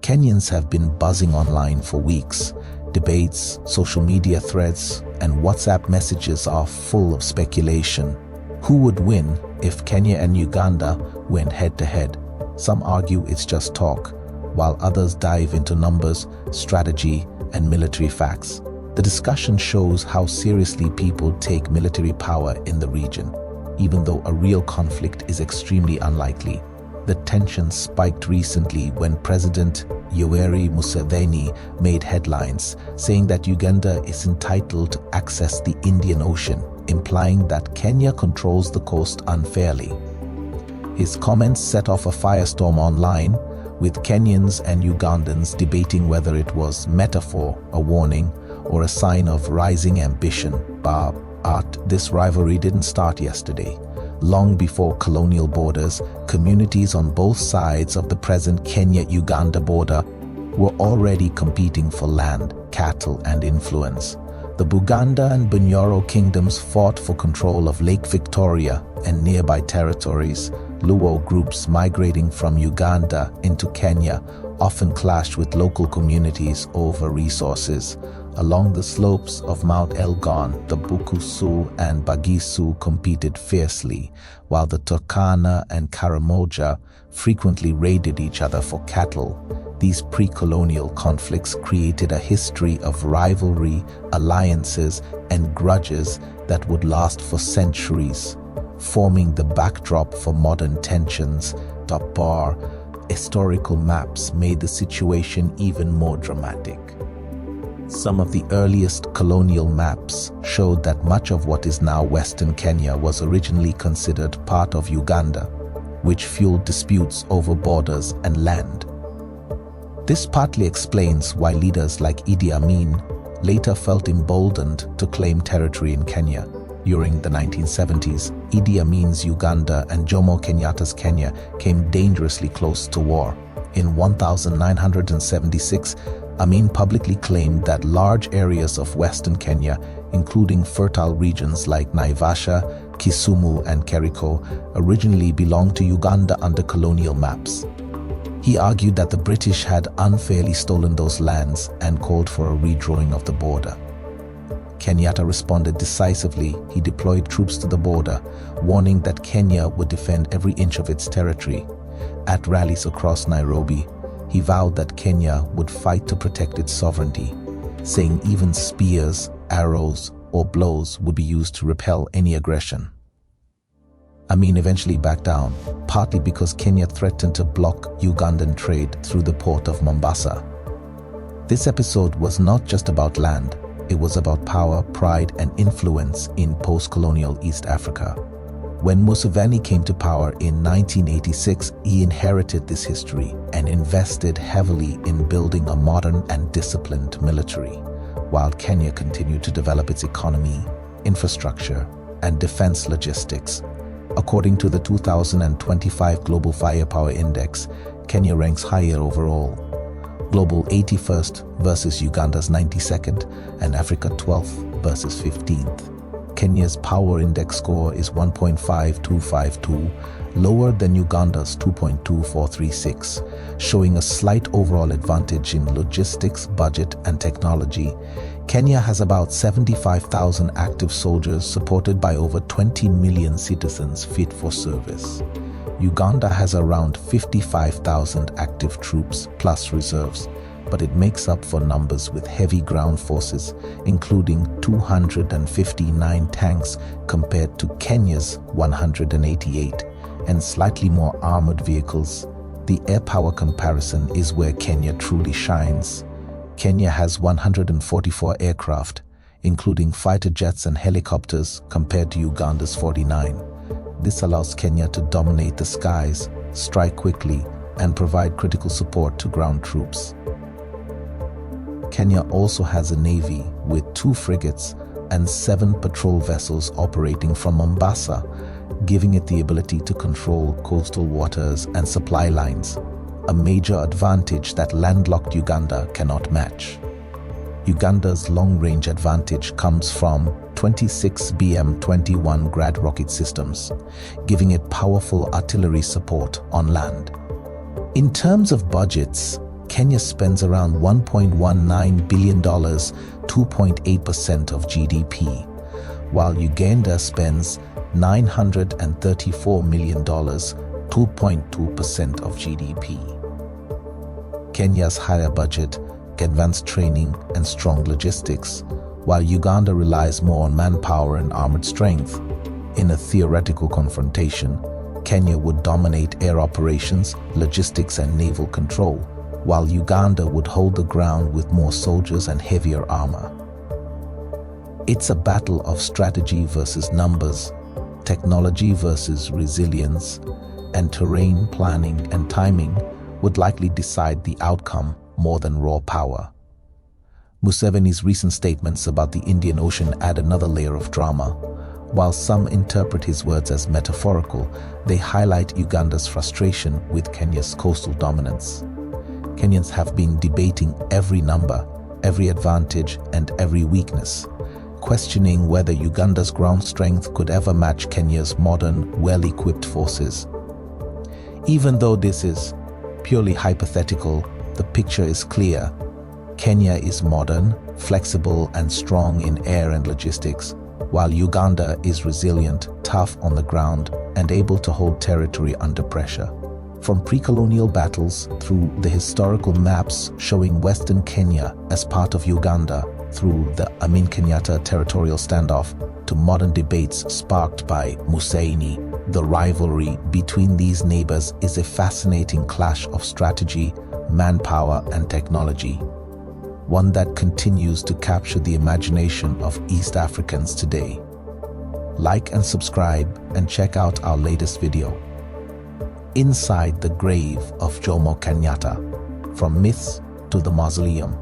Kenyans have been buzzing online for weeks. Debates, social media threads, and WhatsApp messages are full of speculation. Who would win if Kenya and Uganda went head-to-head? Some argue it's just talk, while others dive into numbers, strategy, and military facts. The discussion shows how seriously people take military power in the region, even though a real conflict is extremely unlikely. The tension spiked recently when President Yoweri Museveni made headlines saying that Uganda is entitled to access the Indian Ocean, implying that Kenya controls the coast unfairly. His comments set off a firestorm online, with Kenyans and Ugandans debating whether it was metaphor, a warning, or a sign of rising ambition. But this rivalry didn't start yesterday. Long before colonial borders, communities on both sides of the present Kenya-Uganda border were already competing for land, cattle, and influence. The Buganda and Bunyoro kingdoms fought for control of Lake Victoria and nearby territories. Luo groups migrating from Uganda into Kenya often clashed with local communities over resources. Along the slopes of Mount Elgon, the Bukusu and Bagisu competed fiercely, while the Turkana and Karamoja frequently raided each other for cattle. These pre-colonial conflicts created a history of rivalry, alliances, and grudges that would last for centuries, forming the backdrop for modern tensions. Historical maps made the situation even more dramatic. Some of the earliest colonial maps showed that much of what is now Western Kenya was originally considered part of Uganda, which fueled disputes over borders and land. This partly explains why leaders like Idi Amin later felt emboldened to claim territory in Kenya. During the 1970s, Idi Amin's Uganda and Jomo Kenyatta's Kenya came dangerously close to war. In 1976, Amin publicly claimed that large areas of Western Kenya, including fertile regions like Naivasha, Kisumu, and Kericho, originally belonged to Uganda under colonial maps. He argued that the British had unfairly stolen those lands and called for a redrawing of the border. Kenyatta responded decisively. He deployed troops to the border, warning that Kenya would defend every inch of its territory. At rallies across Nairobi, he vowed that Kenya would fight to protect its sovereignty, saying even spears, arrows, or blows would be used to repel any aggression. Amin eventually backed down, partly because Kenya threatened to block Ugandan trade through the port of Mombasa. This episode was not just about land, it was about power, pride, and influence in post-colonial East Africa. When Museveni came to power in 1986, he inherited this history and invested heavily in building a modern and disciplined military, while Kenya continued to develop its economy, infrastructure, and defense logistics. According to the 2025 Global Firepower Index, Kenya ranks higher overall. Global 81st versus Uganda's 92nd, and Africa 12th versus 15th. Kenya's Power Index score is 1.5252, lower than Uganda's 2.2436, showing a slight overall advantage in logistics, budget, and technology. Kenya has about 75,000 active soldiers supported by over 20 million citizens fit for service. Uganda has around 55,000 active troops plus reserves, but it makes up for numbers with heavy ground forces, including 259 tanks compared to Kenya's 188, and slightly more armored vehicles. The air power comparison is where Kenya truly shines. Kenya has 144 aircraft, including fighter jets and helicopters, compared to Uganda's 49. This allows Kenya to dominate the skies, strike quickly, and provide critical support to ground troops. Kenya also has a navy with 2 frigates and 7 patrol vessels operating from Mombasa, giving it the ability to control coastal waters and supply lines, a major advantage that landlocked Uganda cannot match. Uganda's long-range advantage comes from 26 BM-21 Grad rocket systems, giving it powerful artillery support on land. In terms of budgets, Kenya spends around $1.19 billion, 2.8% of GDP, while Uganda spends $934 million, 2.2% of GDP. Kenya's higher budget, advanced training, and strong logistics, while Uganda relies more on manpower and armored strength. In a theoretical confrontation, Kenya would dominate air operations, logistics, and naval control, while Uganda would hold the ground with more soldiers and heavier armor. It's a battle of strategy versus numbers, technology versus resilience, and terrain planning and timing would likely decide the outcome more than raw power. Museveni's recent statements about the Indian Ocean add another layer of drama. While some interpret his words as metaphorical, they highlight Uganda's frustration with Kenya's coastal dominance. Kenyans have been debating every number, every advantage, and every weakness, questioning whether Uganda's ground strength could ever match Kenya's modern, well-equipped forces. Even though this is purely hypothetical, the picture is clear. Kenya is modern, flexible, and strong in air and logistics, while Uganda is resilient, tough on the ground, and able to hold territory under pressure. From pre-colonial battles through the historical maps showing Western Kenya as part of Uganda, through the Amin-Kenyatta territorial standoff, to modern debates sparked by Museveni, the rivalry between these neighbors is a fascinating clash of strategy, manpower, and technology, one that continues to capture the imagination of East Africans today. Like and subscribe, and check out our latest video. Inside the grave of Jomo Kenyatta, from myths to the mausoleum.